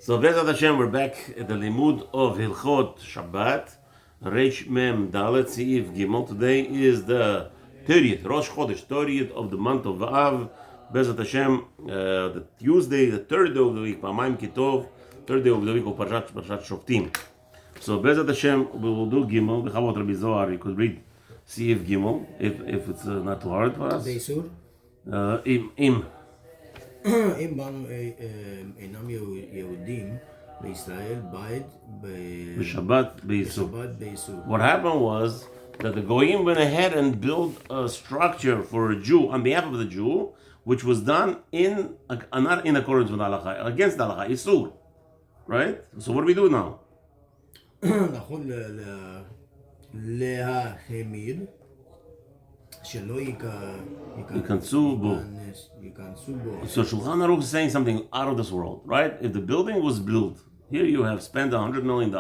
So Bezat Hashem, we're back at the Limud of Halachot Shabbat, Reish Mem Dalet Seif Gimel. Today is the 30th, Rosh Chodesh, 30th of the month of Av. Bezat Hashem, the Tuesday, the third day of the week, Pamaim Kitov, third day of the week of Parashat Shoftim. So Bezat Hashem, we will do Gimel. The Chavot Rabbi Zohar, you could read Seif Gimel, if it's not too hard for us. Beisur? Im. אם באנו אינם יהודים בישראל, בית בשבת באיסור. באיסור. What happened was that the Goyim went ahead and built a structure for a Jew on behalf of the Jew, which was done not in accordance with Halakha, against Halakha, Isur. Right? So what do we do now? נכון להחמיר שלא ייכנסו בו. So Shulchan Aruch is saying something out of this world, right? If the building was built, here you have spent $100 million,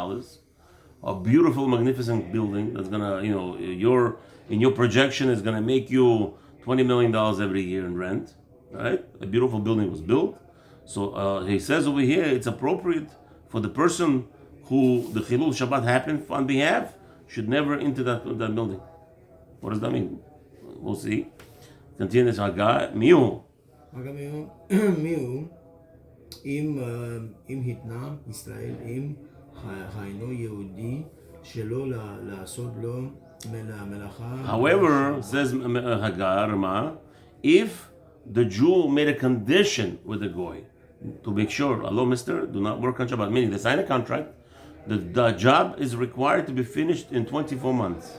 a beautiful, magnificent building that's gonna, in your projection is gonna make you $20 million every year in rent, right? A beautiful building was built. So he says over here, it's appropriate for the person who the Chilul Shabbat happened on behalf should never enter that building. What does that mean? We'll see. Continue this Haggah. Miu. מיהו אם התנה ישראל אם היינו יהודי שלא לעשות לו מלאכה. However, says Haggah, if the Jew made a condition with the Goy to make sure, hello mister, do not work on Shabbat, meaning they sign a contract, the job is required to be finished in 24 months.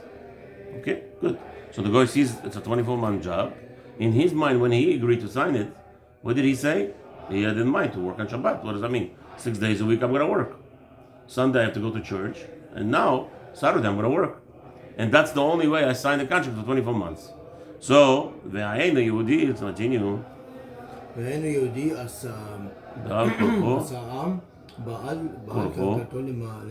Okay, good. So the Goy sees it's a 24-month job. In his mind, when he agreed to sign it, what did he say? He had in mind to work on Shabbat. What does that mean? 6 days a week I'm going to work. Sunday I have to go to church. And now, Saturday I'm going to work. And that's the only way I signed the contract for 24 months. So, והאין היהודי, let's continue. והאין היהודי עשה עם בעל קרקעתו למהר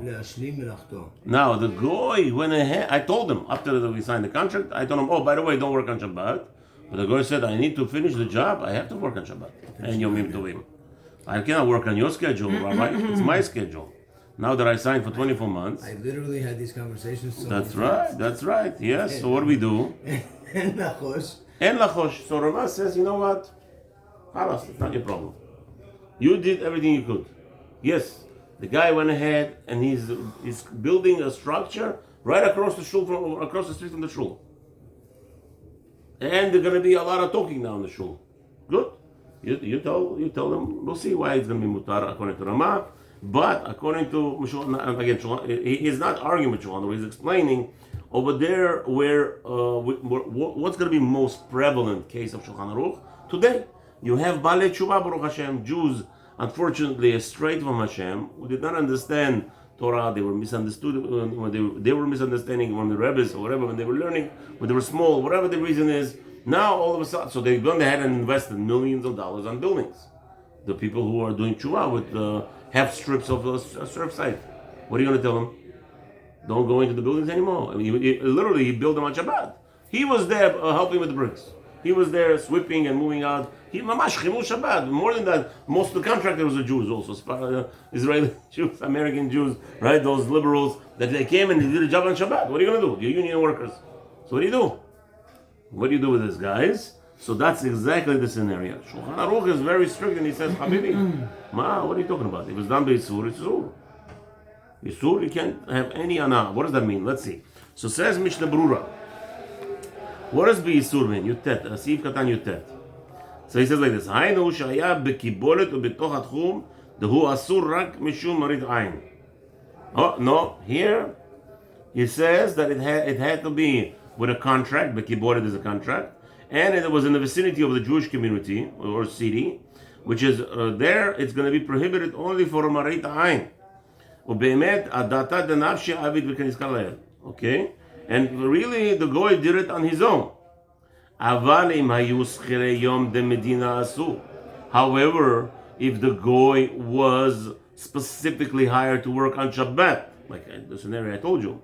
להשלים מלאכתו. Now the Goy went ahead. I told him after we signed the contract. I told him, oh, by the way, don't work on Shabbat. But the Goy said, I need to finish the job. I have to work on Shabbat. And Yomim Tovim. I cannot work on your schedule, Rabbi. It's my schedule. Now that I signed for 24 months. I literally had these conversations. That's right. That's right. Yes. So what do we do? En lachosh. En lachosh. So Rama says, you know what? Halas, it's not your problem. You did everything you could. Yes. The guy went ahead and he's building a structure right across the shul, across the street from the shul. And there's going to be a lot of talking now in the shul. Good. You tell them. We'll see why it's going to be mutar according to Ramah. But according to again, he's not arguing with Shulchan Aruch. He's explaining over there what's going to be most prevalent case of Shulchan Aruch today. You have Balei Tshuva Baruch Hashem, Jews. Unfortunately, straight from Hashem, who did not understand Torah, they were misunderstood when they were misunderstanding when the rabbis or whatever, when they were learning, when they were small, whatever the reason is. Now all of a sudden, so they've gone ahead and invested millions of dollars on buildings. The people who are doing tshuva with half strips of a surf site. What are you going to tell them? Don't go into the buildings anymore. I mean, he built them on Shabbat. He was there helping with the bricks. He was there sweeping and moving out. He mamash chilul Shabbat. More than that, most of the contractors were Jews also, Israeli Jews, American Jews, right? Those liberals that they came and they did a job on Shabbat. What are you going to do? You're union workers. So what do you do? What do you do with this, guys? So that's exactly the scenario. Shulchan Aruch is very strict and he says, Habibi, what are you talking about? If it's done by Isur, it's Isur. Isur, you can't have any ana. What does that mean? Let's see. So says Mishnah Berurah. What does Isur mean? Yutet, Sif Katan Yutet. So he says like this, Haynu shaya bekibolet ubetoch hatchum dehu asur rak mishum marit ayin. Oh, no, here he says that it had to be with a contract, bekibolet is a contract, and it was in the vicinity of the Jewish community or city, which is there, it's going to be prohibited only for marit ayin. Ubeemet adata denafshi avid v'kaniskal le'el. Okay? And really, the Goy did it on his own. However, if the Goy was specifically hired to work on Shabbat, like the scenario I told you,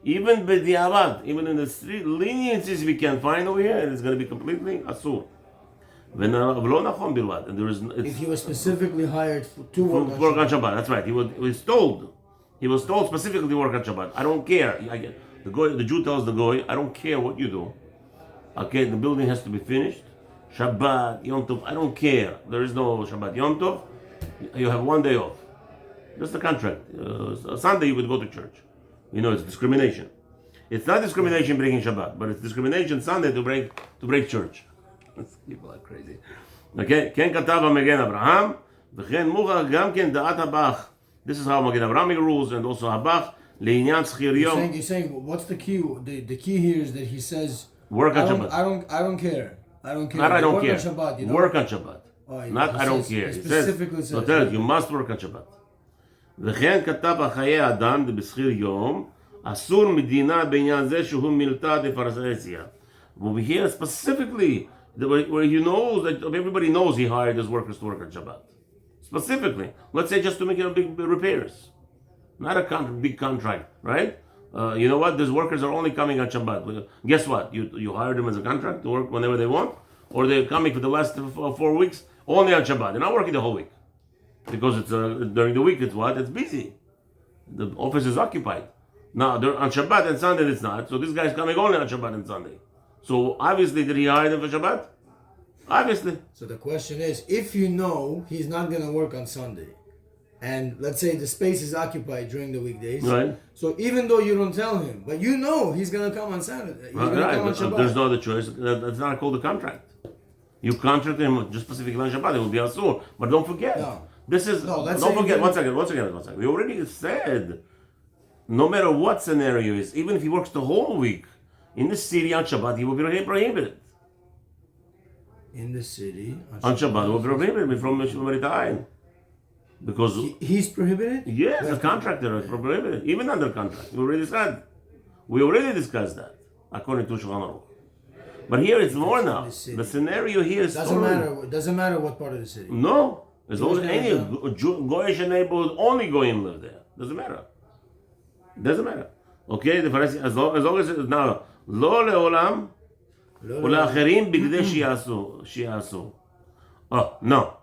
Even b'diavad, even in the street leniencies we can find over here, it's going to be completely asur. ולא נכון בלבד. And there is, if he was specifically hired to work on Shabbat, that's right. He was told specifically to work on Shabbat. I don't care. The Jew tells the Goy, I don't care what you do. Okay, the building has to be finished. Shabbat, Yom Tov, I don't care. There is no Shabbat, Yom Tov. You have one day off. Just the contract. Sunday you would go to church. It's discrimination. It's not discrimination breaking Shabbat, but it's discrimination Sunday to break church. People are crazy. Okay, כן כתב המגן אברהם, וכן מוכח גם כן דעת הבח. This is how Magen Avrahamic rules, and also Habach לעניין שכיר יום. You're saying, what's the key? The key here is that he says, work on Shabbat. I don't care. I don't care. Not I don't care. On Shabbat, work on Shabbat. Not I don't care. It specifically says. You must work on Shabbat. וכן כתב החיי אדם בשכיר יום, אסור מדינה בעניין זה שהוא מילתא דפרהסיה. Over here specifically, where he knows that everybody knows he hired his workers to work on Shabbat. Specifically, let's say just to make big repairs, not a big contract, right? You know what? These workers are only coming on Shabbat. Guess what? You hired them as a contract to work whenever they want, or they're coming for the last 4 weeks only on Shabbat. They're not working the whole week because it's during the week. It's busy. The office is occupied. Now they're on Shabbat and Sunday it's not. So this guy's coming only on Shabbat and Sunday. So obviously, did he hire them for Shabbat? Obviously. So the question is, if you know he's not going to work on Sunday, and let's say the space is occupied during the weekdays, right? So even though you don't tell him, but you know he's going to come on Saturday, he's going to come on Shabbat. There's no other choice. That's not called a contract. You contract him just specifically on Shabbat. It will be asur. But don't forget. No. This is. No, don't forget. One second. We already said, no matter what scenario is, even if he works the whole week in the city on Shabbat, he will be prohibited. In the city on Shabbat, he will be prohibited from Mishmaritain. Because he's prohibited? Yes, a contractor is prohibited, even under contract. We already discussed that, according to Shulchan Aruch. But here it's more now. The scenario here is doesn't matter what part of the city. No, as long as any Goyish neighborhood, only Goyim live there. Doesn't matter. Okay, as long as it's now lo leolam ולאחרים בגדי שיעשו. Oh, no.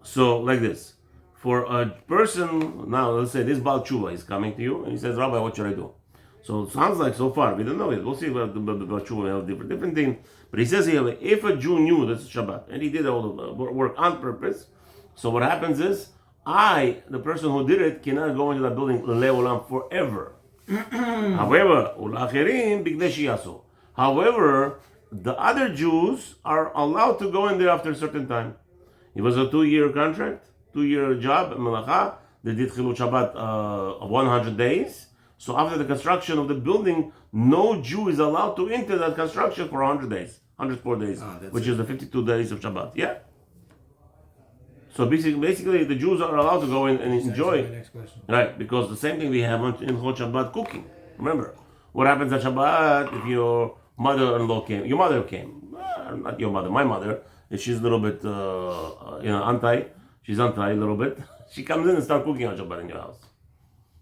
So, like this. For a person, now let's say this Baal Tshuva is coming to you and he says, Rabbi, what should I do? So it sounds like so far, we don't know it. We'll see about the Baal Tshuva have different thing. But he says here, if a Jew knew this is Shabbat and he did all the work on purpose, so what happens is, the person who did it, cannot go into that building le'olam forever. However, ולאחרים בגדי שיעשו. However, the other Jews are allowed to go in there after a certain time. It was a 2-year contract, 2-year job, Melacha. They did Chilul Shabbat 100 days. So after the construction of the building, no Jew is allowed to enter that construction for 100 days, 104 days, which is the 52 days of Shabbat. Yeah. So basically, the Jews are allowed to go in and enjoy. Right, because the same thing we have in Halachot Shabbat cooking. Remember, what happens at Shabbat if your mother-in-law came? Your mother came, not your mother, my mother. She's a little bit, she's anti a little bit. She comes in and starts cooking on Shabbat in your house.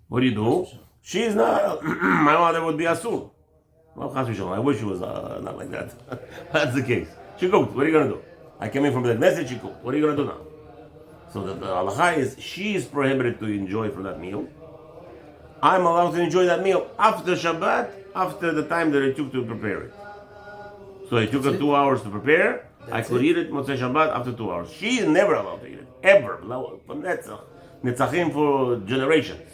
What do? She's not, my mother would be asur. Well, I wish it was not like that. That's the case. She cooked. What are you going to do? I came in from the Knesset, she cooked. What are you going to do now? So the halacha is, she is prohibited to enjoy for that meal. I'm allowed to enjoy that meal after Shabbat, after the time that it took to prepare it. So it took her 2 hours to prepare. I could eat it Motzei Shabbat after 2 hours. She is never allowed to eat it, ever. Netzachim for generations.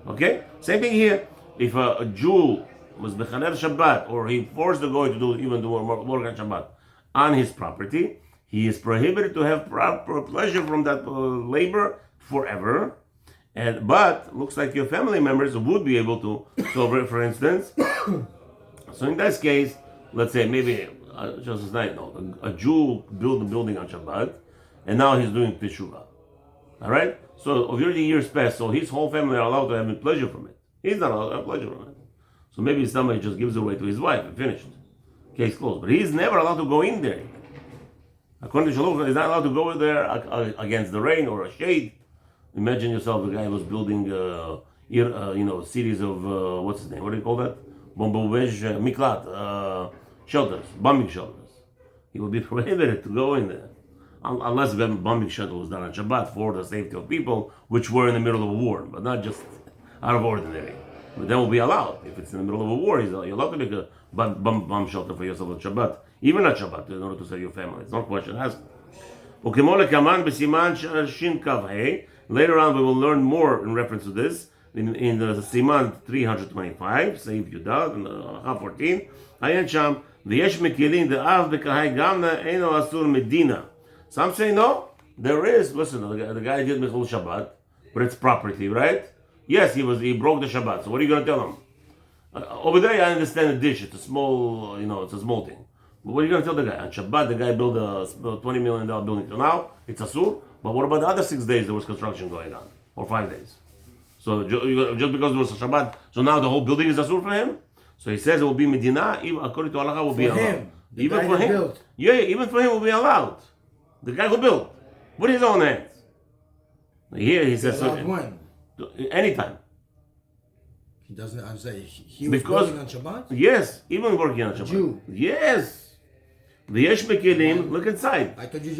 Okay? Same thing here. If a Jew was Bechaner Shabbat, or he forced the guy to do work on Shabbat on his property, he is prohibited to have proper pleasure from that labor forever. But looks like your family members would be able to. So, for instance, so in this case, let's say maybe just as night, a Jew built a building on Shabbat, and now he's doing Teshuvah. All right. So already years passed, so his whole family are allowed to have pleasure from it. He's not allowed to have pleasure from it. So maybe somebody just gives it away to his wife and finished. Case closed. But he's never allowed to go in there. According to Shalom, he's not allowed to go there against the rain or a shade. Imagine yourself, the guy was building, series of, what's his name? What do you call that? Miklat, shelters, bombing shelters. he will be prohibited to go in there. Unless the bombing shuttle was done on Shabbat for the safety of people, which were in the middle of a war, but not just out of ordinary. But then will be allowed. If it's in the middle of a war, you're allowed to make a bomb shelter for yourself on Shabbat, even at Shabbat, in order to save your family. It's not a question asked. Later on, we will learn more in reference to this in the Siman 325, Seif Yudal, in Halachah 14. Ayin Sham, v'yesh mekilin de'av b'kahai gamna eino asur medina. Some say no. There is. Listen, the guy did Mechul Shabbat, but it's property, right? Yes, he broke the Shabbat. So what are you going to tell him? Over there, I understand the dish. It's a small, it's a small thing. But what are you going to tell the guy? On Shabbat, the guy built a $20 million building. So now it's asur. But what about the other 6 days there was construction going on, or 5 days? So just because there was a Shabbat, so now the whole building is asur for him. So he says it will be Medina. Even according to Halakha, will be allowed. Him, even for him, built. Yeah, even for him will be allowed. The guy who built with his own hands. Here he says when? Anytime. He doesn't. I'm saying he was working on Shabbat. Yes, even working on Shabbat. Jew. Yes. The yesh mekilim. Look inside. I thought you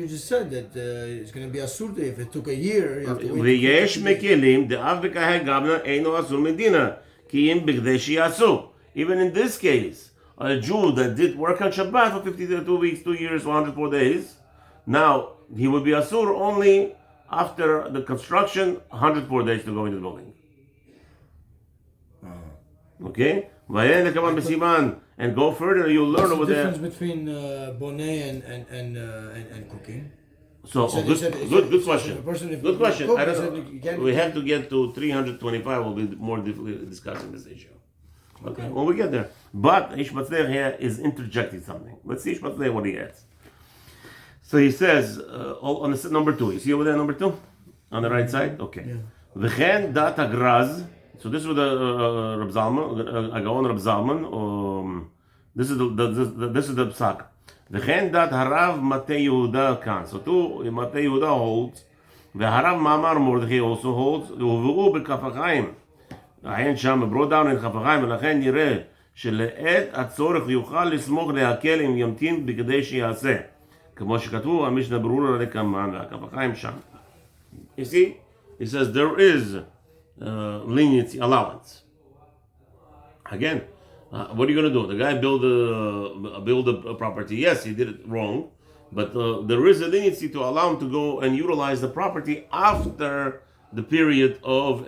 just said that it's going to be asur if it took a year. You have to wait. The yesh mekilim. The av b'kahei gabna eino asur medina ki im b'gdei shiyasu. Even in this case, a Jew that did work on Shabbat for 52 weeks, 2 years, 104 days. Now, he will be asur only after the construction, 104 days to go into the building. Okay? And go further, you'll learn over there. What's the difference between bonnet and cooking? So, good question. Good question. I don't know. We have to get to 325, we'll be more discussing this issue. Okay, when we get there. But Ish Mazliach here is interjecting something. Let's see Ish Mazliach what he adds. So he says, on the number 2, you see over there number 2? On the right side? Okay. V'chen dat agraz. So this was the Reb Zalman, Agaon Reb Zalman. This is the psak. V'chen dat harav Matei Yehuda kan. So Matei Yehuda holds. V'harav Mamar Mordechai also holds. U'vu b'Kaf HaChaim. Ayin Sham brought down in Kaf HaChaim. ולכן נראה שלעת הצורך יוכל לסמוך להקל אם ימתין בכדי שיעשה. כמו שכתבו המשנה ברורה לקמן והקף החיים שם. You see, he says there is leniency, allowance. Again, what are you going to do? The guy build a property. Yes, he did it wrong, but there is a leniency to allow him to go and utilize the property after the period of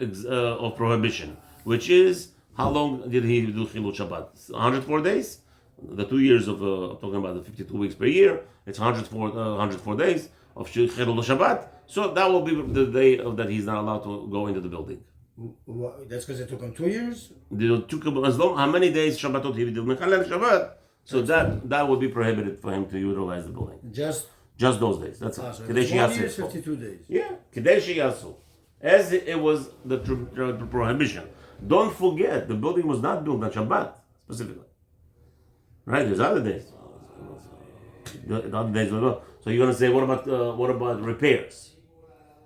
prohibition, which is how long did he do Chilul Shabbat? 104 days. The 2 years of talking about the 52 weeks per year, it's 104 days of Chilul Shabbat. So that will be the day that he's not allowed to go into the building. That's because it took him 2 years? It took him as long, how many days Shabbatot he did Mechalel Shabbat. So that would be prohibited for him to utilize the building. Just those days. That's it. So 1 year, 52 days. Yeah. Kadeshi Yasu. As it was the prohibition. Don't forget, the building was not built on Shabbat, specifically. Right? There's other days. The other days were not. So you're going to say, what about repairs?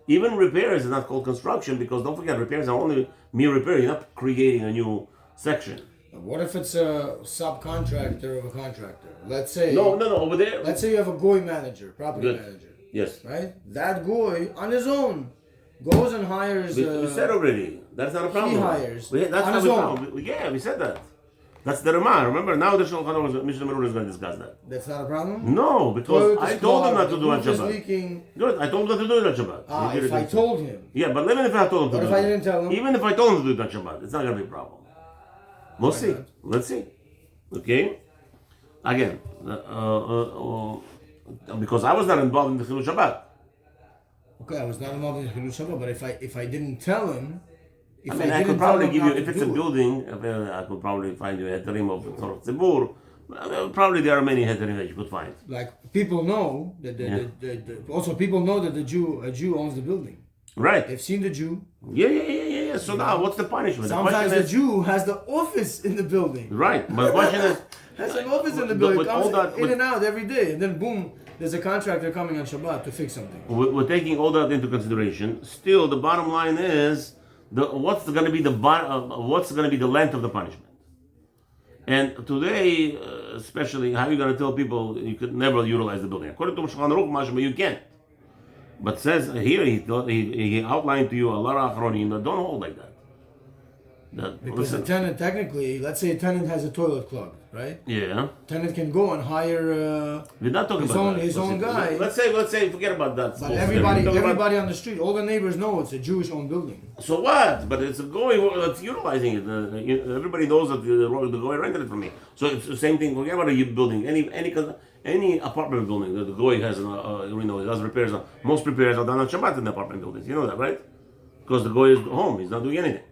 Even repairs is not called construction, because don't forget, repairs are only mere repair. You're not creating a new section. What if it's a subcontractor of a contractor? Let's say... No, over there. Let's say you have a goy manager, property manager. Yes. Right? That goy, on his own, goes and hires... We said already. That's not a problem. He hires. That's on his own. Yeah, we said that. That's the Ramah. Remember, now the Shulchan Aruch, Mishnah Berurah is going to discuss that. That's not a problem? No, because I told him not to do on Shabbat. Leaking. Good, I told him not to do it on Shabbat. If I told him. Yeah, but even if I told him to do it. What if I didn't tell him? Even if I told him to do it on Shabbat, it's not going to be a problem. We'll see. Let's see. Okay? Again, because I was not involved in the Chilul Shabbat. Okay, I was not involved in the Chilul Shabbat, but if I didn't tell him, I could probably give you, if it's a building, I could probably find you a heterim of Tzorach Tzibur. Probably there are many heterim that you could find. Like, people know that also people know that a Jew owns the building. Right. They've seen the Jew. Yeah. So now, what's the punishment? Sometimes the Jew has the office in the building. Right. But the question is... has an office in the building. Comes in and out every day. And then boom, there's a contractor coming on Shabbat to fix something. We're taking all that into consideration. Still, the bottom line is... what's going to be the length of the punishment? And today, especially, how are you going to tell people you could never utilize the building? According to Shulchan Aruch, mashma, you can't. But says here, he outlined to you a lot of achronim that don't hold like that. Because the tenant, technically, let's say a tenant has a toilet clogged, right? Yeah. Tenant can go and hire We're not talking about his own guy. Let's say, forget about that. But everybody on the street, all the neighbors know it's a Jewish-owned building. So what? But it's a goy that's utilizing it. Everybody knows that the goy rented it from me. So it's the same thing. Forget about a building, any apartment building. The goy has, he does repairs. Most repairs are done on Shabbat in the apartment buildings. You know that, right? Because the goy is home. He's not doing anything.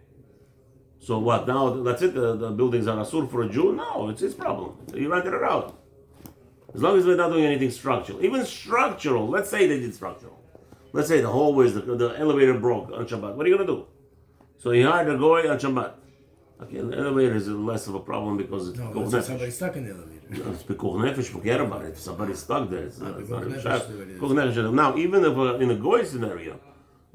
So what? Now that's it. The buildings are asur for a Jew? No, it's his problem. He rented it out. As long as they're not doing anything structural, even structural. Let's say they did structural. Let's say the hallways, the elevator broke on Shabbat. What are you gonna do? So he hired a goy on Shabbat. Okay, the elevator is less of a problem because it's somebody stuck in the elevator. It's pikuch nefesh. Forget about it. If somebody's stuck there, it's not nefesh. Now, even if in a goy scenario.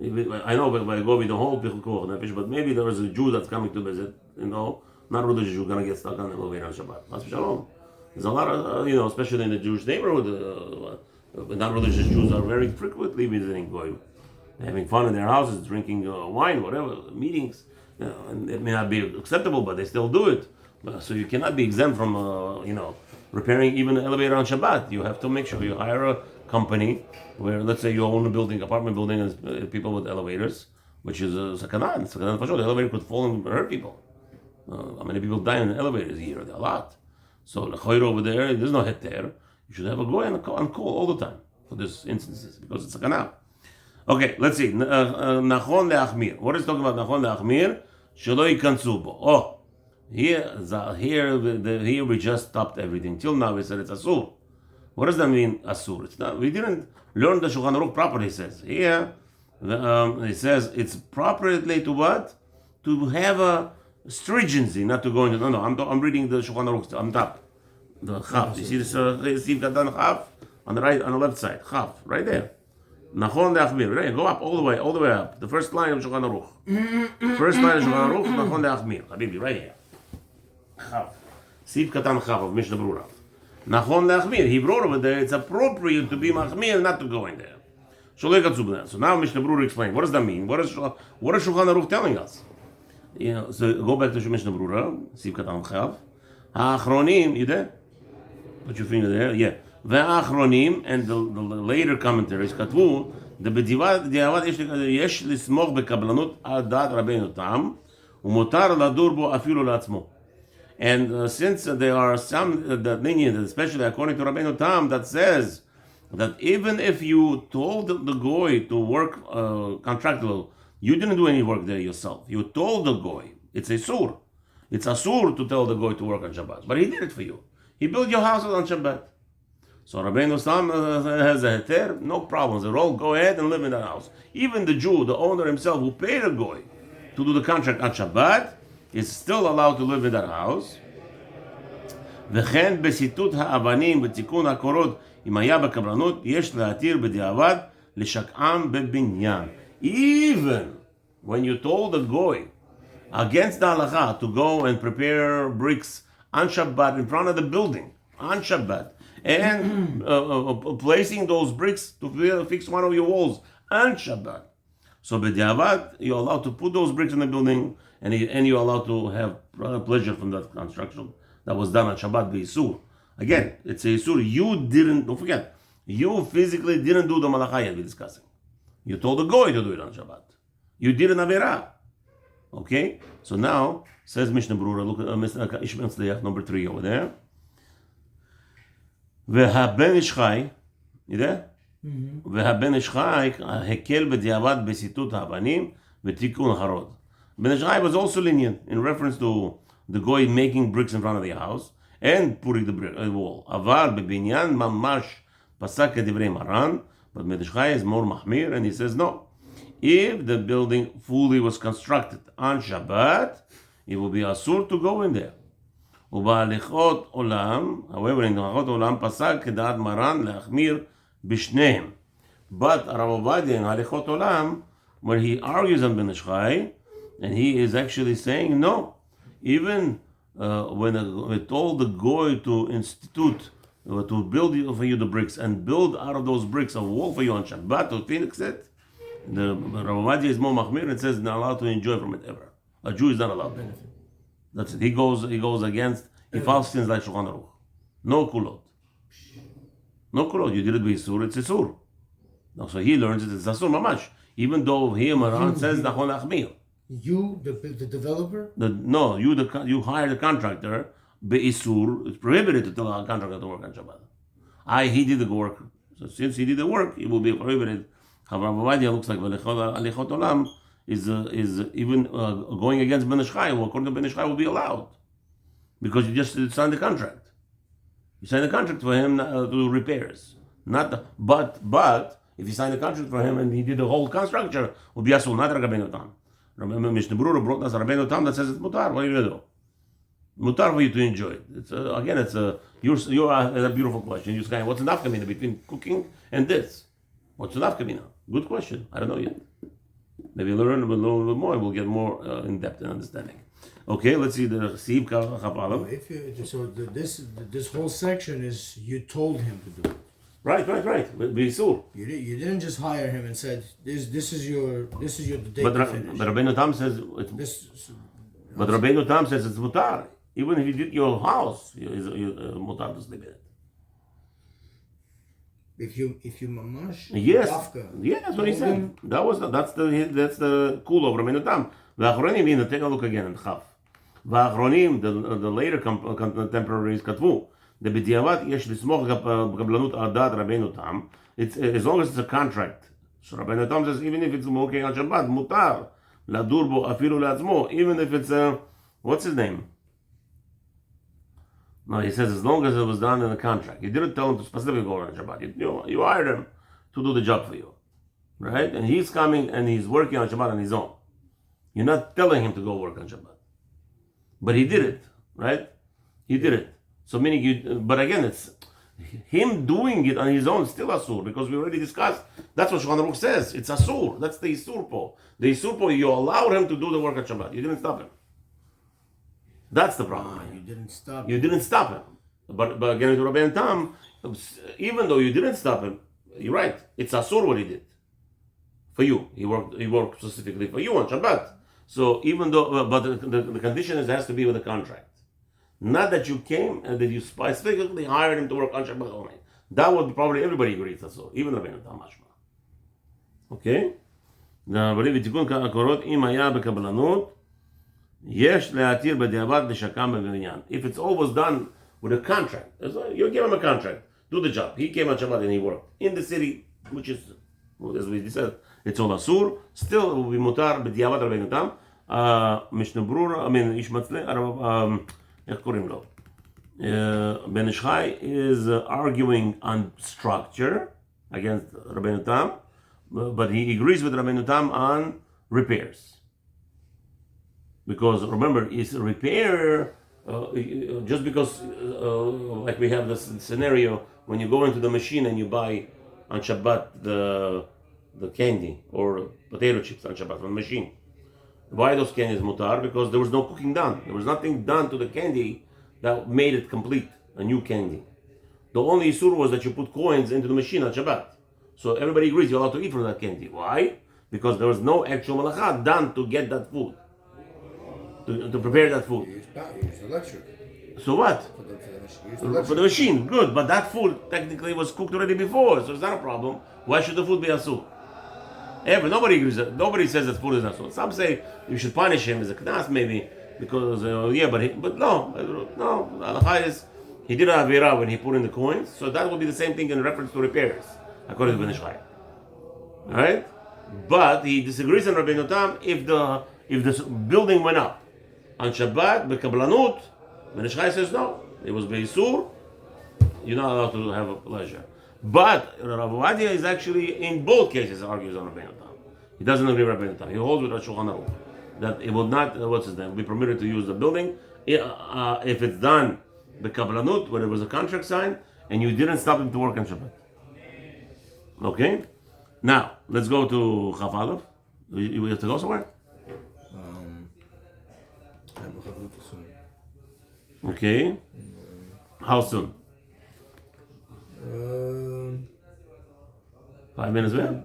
I know by go with the whole pikuch nefesh, but maybe there is a Jew that's coming to visit. Not religious Jew gonna get stuck on the elevator on Shabbat. That's shalom. There's a lot of especially in the Jewish neighborhood, not religious Jews are very frequently visiting goyim, having fun in their houses, drinking wine, whatever, meetings. And it may not be acceptable, but they still do it. So you cannot be exempt from repairing even an elevator on Shabbat. You have to make sure you hire a company where, let's say, you own a building, apartment building, and people with elevators, which is a sakana. For sure, the elevator could fall and hurt people. How many people die in elevators a year? A lot. So the choir over there, there's no heter. You should have a goy on call all the time for these instances because it's sakana. Okay, let's see. Nachon leachmir. What is talking about nachon leachmir? Shelo yikansu bo. Oh, here we just stopped everything. Till now we said it's asur. What does that mean, asur? It's not. We didn't learn the Shulchan Aruch properly. He says here. He says it's properly to what? To have a stringency, not to go into. No. I'm reading the Shulchan Aruch on top. The chaf. You see this? Steve Katan chaf on the right, on the left side. Chaf, right there. Nachon leachmir. Right, go up all the way up. The first line of Shulchan Aruch. First line of Shulchan Aruch. Nachon leachmir. Habibi, right here. Chaf. Steve Katan chaf of Mishnah Berurah. Nachon leachmir. He wrote over there. It's appropriate to be machmir, not to go in there. So now Mishnah Berurah explained. What does that mean? What is Shulchan Aruch telling us? So go back to Mishnah Berurah. Steve Katan chaf. Ha'achronim. You there? Put your finger there. Yeah. והאחרונים, and the later commentaries כתבו, בדיעבד יש לסמוך בקבלנות על דעת רבנו תם, ומותר לדור בו אפילו לעצמו. And since there are some opinions, especially according to Rabbeinu Tam, that says that even if you told the goy to work contractual, you didn't do any work there yourself. You told the goy. It's asur. It's asur to tell the goy to work on Shabbat, but he did it for you. He built your house on Shabbat. So Rabbeinu Tam has a heter, no problems at all. Go ahead and live in that house. Even the Jew, the owner himself, who paid a goy to do the contract on Shabbat, is still allowed to live in that house. וכן בסיטוט האבנים ותיקון הקורות, אם היה בקבלנות, יש להתיר בדיעבד לשקעם בבניין. Even when you told the goy against the halacha to go and prepare bricks on Shabbat in front of the building, on Shabbat, and placing those bricks to fix one of your walls on Shabbat. So b'diavad, you're allowed to put those bricks in the building, and you're allowed to have pleasure from that construction that was done on Shabbat b'isur. Again, it's a isur. Don't forget, you physically didn't do the malachah yet we're discussing. You told the goy to do it on Shabbat. You did an averah. Okay? So now, says Mishnah Berurah, look at Mazliach number 3 over there. והבן איש חי, והבן איש חי הקל בדיעבד בסיטוט האבנים ותיקון הרוד. בן איש חי was also lenient in reference to the goy making bricks in front of the house and putting the wall. אבל בבניין ממש פסק כדברי מרן, but בן איש חי is more מחמיר, and he says no. If the building fully was constructed on Shabbat, it will be asur to go in there. ובהליכות עולם, however, in הליכות עולם פסק כדעת מרן להחמיר בשניהם. But Rav Ovadia in הליכות עולם, where he argues on Ben Ish Chai, and he is actually saying no, even when we told the goy to institute, to build for you the bricks and build out of those bricks a wall for you on Shabbat to fix it, the Rav Ovadia is more machmir and says not allowed to enjoy from it ever. A Jew is not allowed. That's it. He goes against. He follows things like Shulchan Aruch. No kulot. No kulot. You did it with Isur, it's Isur. No, so he learns it, it's Asur Mamash. Even though him around says Nachon Achmir. You, the developer? You hire the contractor, Be'isur, it's prohibited to tell a contractor to work on Shabbat. He did the work. So since he did the work, it will be prohibited. Rav Ovadia looks like Halachot Olam is even going against Ben Ish Chai. Well, according to Ben Ish Chai, will be allowed. Because you just signed the contract. You signed the contract for him to do repairs. But if you signed the contract for him and he did the whole construction, it will be Asul, not Rabbeinu Tam. Remember, Mishnah Berurah brought us Rabbeinu Tam that says it's mutar. What are you going to do? Mutar for you to enjoy it. It's you're a beautiful question. You're saying, what's the nafkamina between cooking and this? What's the nafkamina? Good question. I don't know yet. Maybe learn a little more. We'll get more in depth and understanding. Okay, let's see the Siv Kapalam. This whole section is you told him to do it. Right. B'isur. You didn't just hire him and said this is your date But to finish. Rabbeinu Tam says Rabbeinu Tam says it's mutar. Even if you did your house, it's mutar to sleep in it. If you mamash, Yes, dafka, yeah, that's what he said. That's the cool of Rabbeinu Tam. V'achronim, take a look again in Chaf. V'achronim, the later contemporaries katvu. The b'diavad yesh lismoch b'kablanut adat Rabbeinu Tam. It's as long as it's a contract. So Rabbeinu Tam says even if it's working on Shabbat, mutar ladur bo afilu le'atzmo. Even if it's what's his name? No, he says as long as it was done in the contract. You didn't tell him to specifically go on Shabbat. You hired him to do the job for you, right? And he's coming and he's working on Shabbat on his own. You're not telling him to go work on Shabbat, but he did it, right? He did it. So meaning but again, it's him doing it on his own still asur because we already discussed. That's what Shulchan Aruch says. It's asur. That's the isur po. The isur po. You allowed him to do the work on Shabbat. You didn't stop him. That's the problem. You didn't stop. You didn't stop him. But again, to Rabbeinu Tam, even though you didn't stop him, you're right. It's asur what he did for you. He worked specifically for you on Shabbat. So even though, but the condition is it has to be with a contract. Not that you came and that you specifically hired him to work on Shabbat only. That would probably everybody agree it's asur, even Rabbeinu Tam mashma. Okay. If it's always done with a contract, you give him a contract, do the job. He came on Shabbat and he worked in the city, which is, as we said, it's all asur. Still, it will be mutar b'diavad Rabbeinu Tam. Mishnah Berurah, Ish Matzle, Ben Ish Chai is arguing on structure against Rabbeinu Tam, but he agrees with Rabbeinu Tam on repairs. Because remember, it's a repair just because, like we have this scenario when you go into the machine and you buy on Shabbat the candy or potato chips on Shabbat from the machine. Why those candies mutar? Because there was no cooking done. There was nothing done to the candy that made it complete, a new candy. The only isur was that you put coins into the machine on Shabbat. So everybody agrees you're allowed to eat from that candy. Why? Because there was no actual malacha done to get that food. To prepare that food. Use electric. So what? For the machine, good. But that food technically was cooked already before, so it's not a problem. Why should the food be asur? Nobody agrees. Nobody says that food is asur. Some say you should punish him as a knas maybe because but no. Halachah is he did an avera when he put in the coins, so that would be the same thing in reference to repairs, according to Ben Ish Chai. All right, but he disagrees on Rabbeinu Tam if the building went up on Shabbat bekablanut. Ben Ish Chai says no, it was beisur. You're not allowed to have a pleasure. But Rav Ovadia is actually in both cases argues on Rabbeinu Tam. He doesn't agree with Rabbeinu Tam. He holds with Shulchan Aruch that it will not be permitted to use the building if it's done the kablanut when it was a contract signed and you didn't stop him to work on Shabbat. Okay. Now let's go to Chaf Aleph. We have to go somewhere. Okay. How soon? 5 minutes there?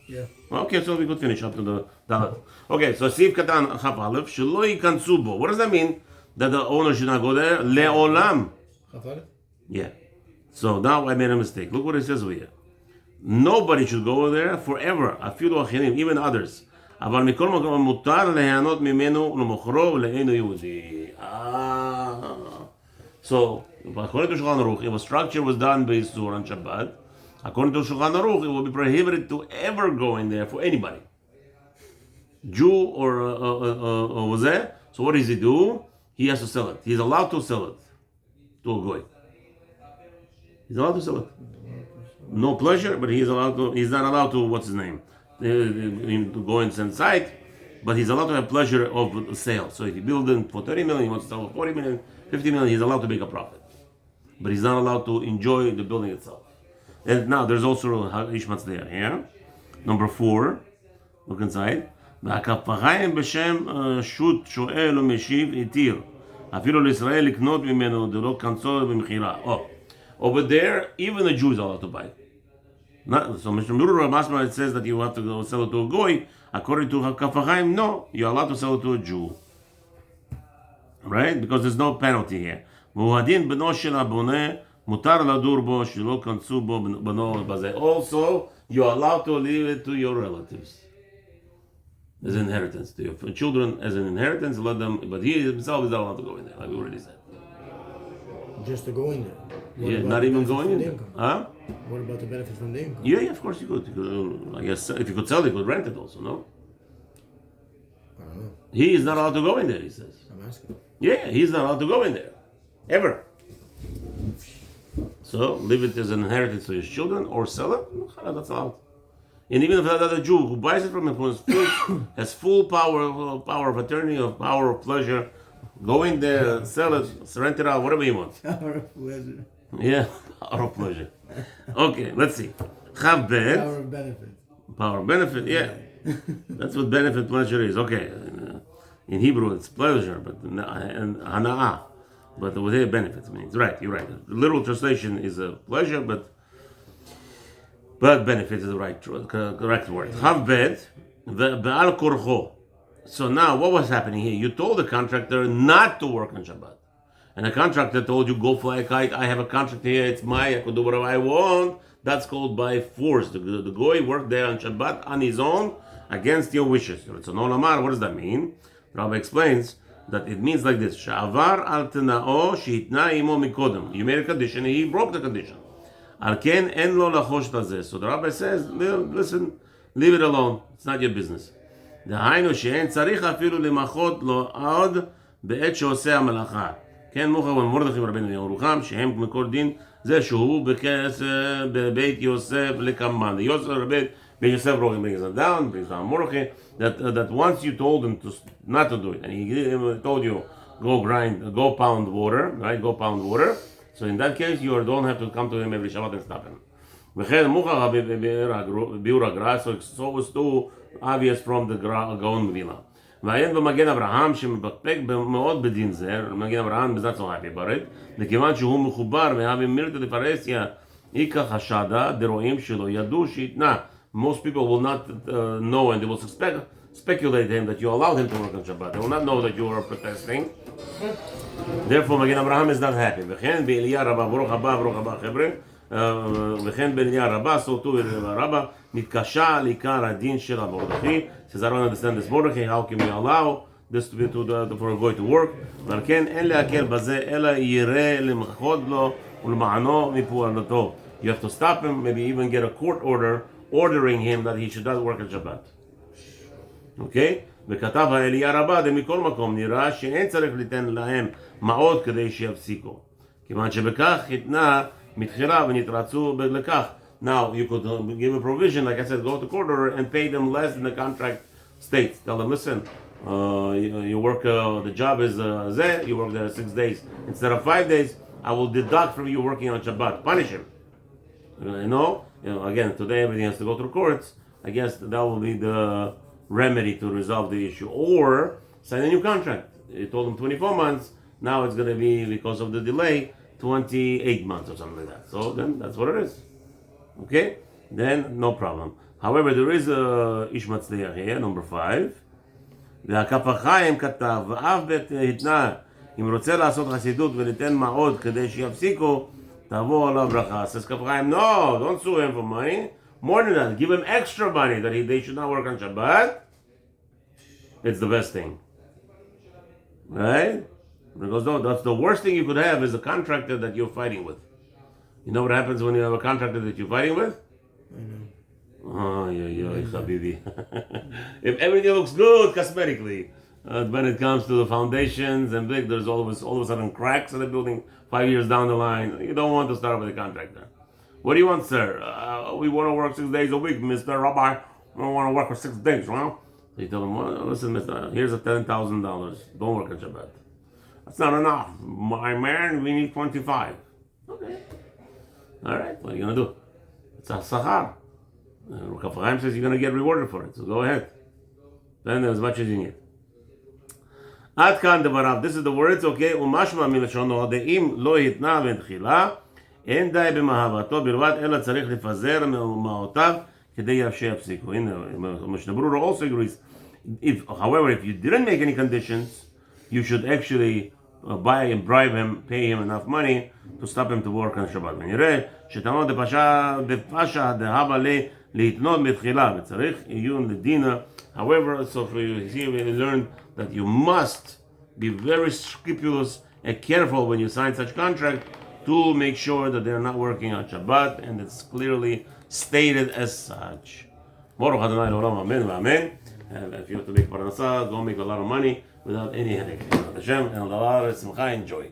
Yeah. Okay, so we could finish up to the Dalet. Okay, so Sif Katan Chaf Aleph, Shelo Yikansu Bo. What does that mean? That the owner should not go there? Le'olam. Yeah. So now I made a mistake. Look what it says over here. Nobody should go there forever. Afilu achirim, even others. אבל מכל מקום מותר ליהנות ממנו ולמוכרו ולאינו יהודי. So, according to Shulchan Aruch, if a structure was done by Isur on Shabbat, according to Shulchan Aruch, it will be prohibited to ever go in there for anybody. Jew or was there? So what does he do? He has to sell it. He's allowed to sell it to a goy. He's allowed to sell it. No pleasure, but he's allowed to. He's not allowed to. What's his name? To go inside, but he's allowed to have pleasure of the sale. So if he builds it for 30 million, he wants to sell for 40 million, 50 million, he's allowed to make a profit. But he's not allowed to enjoy the building itself. And now there's also Ish Mazliach here. Number 4, look inside. והכפיים בשם שוט שואל ומשיב התיר. אפילו לישראל לקנות ממנו דלא כנסו במחירה. Over there, even the Jews are allowed to buy. So Mishnah Berurah Masma, it says that you have to go sell it to a goy. According to Kafahayim, no, you're allowed to sell it to a Jew. Right? Because there's no penalty here. Also, you're allowed to leave it to your relatives as inheritance, to your children as an inheritance. Let them, but he himself is not allowed to go in there, like we already said. Just to go in there. Yeah, not even going in there. Huh? What about the benefit from the income? Yeah, of course you could. I guess if you could sell it, you could rent it also, no? I don't know. He is not allowed to go in there, he says. I'm asking. Yeah, he's not allowed to go in there. Ever. So, leave it as an inheritance to his children or sell it, that's allowed. And even if that other Jew who buys it from him has full power of attorney, of power of pleasure, go in there, sell it, rent it out, whatever you want. Power of pleasure. Yeah, power of pleasure. Okay, let's see. Chav bet. Power of benefit. Power of benefit, yeah. That's what benefit pleasure is. Okay, in Hebrew it's pleasure, but and hana'ah. But with here benefits means right. You're right. The literal translation is a pleasure, but benefit is the correct word. Chav bet ve'al korcho. So now, what was happening here? You told the contractor not to work on Shabbat. And the contractor told you, go fly a kite, I have a contract here, it's mine, I could do whatever I want. That's called by force. The goy worked there on Shabbat on his own against your wishes. So, no lamar, what does that mean? Rabbi explains that it means like this. Sha'avar al tena'o she'itna imo mikodem. You made a condition, he broke the condition. Al ken en lo lachosh tazeh. So the Rabbi says, listen, leave it alone. It's not your business. דהיינו שאין צריך אפילו למחות לו עוד בעת שעושה המלאכה. כן, מוכר ומרדכי ורבנו ירוחם, שהם מקור דין, זה שהוא בבית יוסף לקמן. יוסף בית יוסף brings them down, brings down Mordechai, that once you told him to not to do it, and he told you, go pound water, right, go pound water, so in that case, you don't have to come to him every Shabbat and stop him. וכן מוכר ביאור הגר"א, so it's too obvious from the Gaon Vilna. ועיין במגן אברהם שמפקפק מאוד בדין זה, מגן אברהם is not so happy about it, מכיוון שהוא מחובר מהווה מירתא דפרהסיה איכא חשדא דרועים שלו ידעו שיתנה. Most people will not know and they will speculate him that you allowed him to work on Shabbat. They will not know that you are protesting. Therefore, Magen Abraham is not happy. וכן באליה רבה, ברוך הבא חבר'ה, וכן באליה רבה, so too רבה, מתקשה לעיקר הדין של המרדכי. Says, I don't understand this Mordechai, how can we allow this to be for a goy to work? ועל כן אין להקל בזה, אלא יראה למחוד לו ולמענו מפועלתו. You have to stop him, maybe even get a court order ordering him that he should not work on Shabbat. Okay? וכתב האליה רבה, מכל מקום נראה שאין צריך ליתן להם מעות כדי שיפסיקו. כיוון שבכך התנה מתחילה ונתרצו לכך. Now, you could give a provision, like I said, go to court order and pay them less than the contract states. Tell them, listen, you work, the job is there, you work there 6 days. Instead of 5 days, I will deduct from you working on Shabbat. Punish him. You know, again, today everything has to go through courts. I guess that will be the remedy to resolve the issue. Or sign a new contract. You told them 24 months, Now it's going to be, because of the delay, 28 months or something like that. So then that's what it is. Okay? Then no problem. However, there is a ish matzliach here, number 5. והכף החיים כתב, ואף בית התנה, אם רוצה לעשות חסידות וליתן מעוד כדי שיפסיקו, תבוא עליו ברכה. Says כף החיים, no, don't sue him for money. More than that, give him extra money that they should not work on Shabbat. It's the best thing. Right? Because no, that's the worst thing you could have is a contractor that you're fighting with. You know what happens when you have a contractor that you're fighting with? Oh, yeah, habibi. If everything looks good cosmetically, when it comes to the foundations and big, there's all of a sudden cracks in the building 5 years down the line. You don't want to start with a contractor. What do you want, sir? We want to work 6 days a week, Mr. Rabbi. We don't want to work for 6 days, right? So you tell him, well, listen, mister, here's a $10,000. Don't work on Shabbat. That's not enough. My man, we need 25. Okay. All right, what are you going to do? It's a sahar. Rav Chaim says you're going to get rewarded for it, so go ahead. Spend as much as you need. Ad kan devarav. This is the words, okay? Umashma milashono de'im lo hitna v'entchila en dai b'mahavato bilvat ela tzarich lefazer ma'otav kedei yafshe yafsiku. Mishnah Berurah also agrees. However, if you didn't make any conditions, you should actually buy and bribe him, pay him enough money to stop him to work on Shabbat. ונראה שתמוד דפשע דהבה להתנות בתחילה וצריך עיון לדינה. However, so for you here we learned that you must be very scrupulous and careful when you sign such contract to make sure that they're not working on Shabbat, and it's clearly stated as such. Baruch Adonai L'olam, amen v'amen. And if you have to make parnasah, go make a lot of money without any headache. Hashem, and a lot of simcha, enjoy.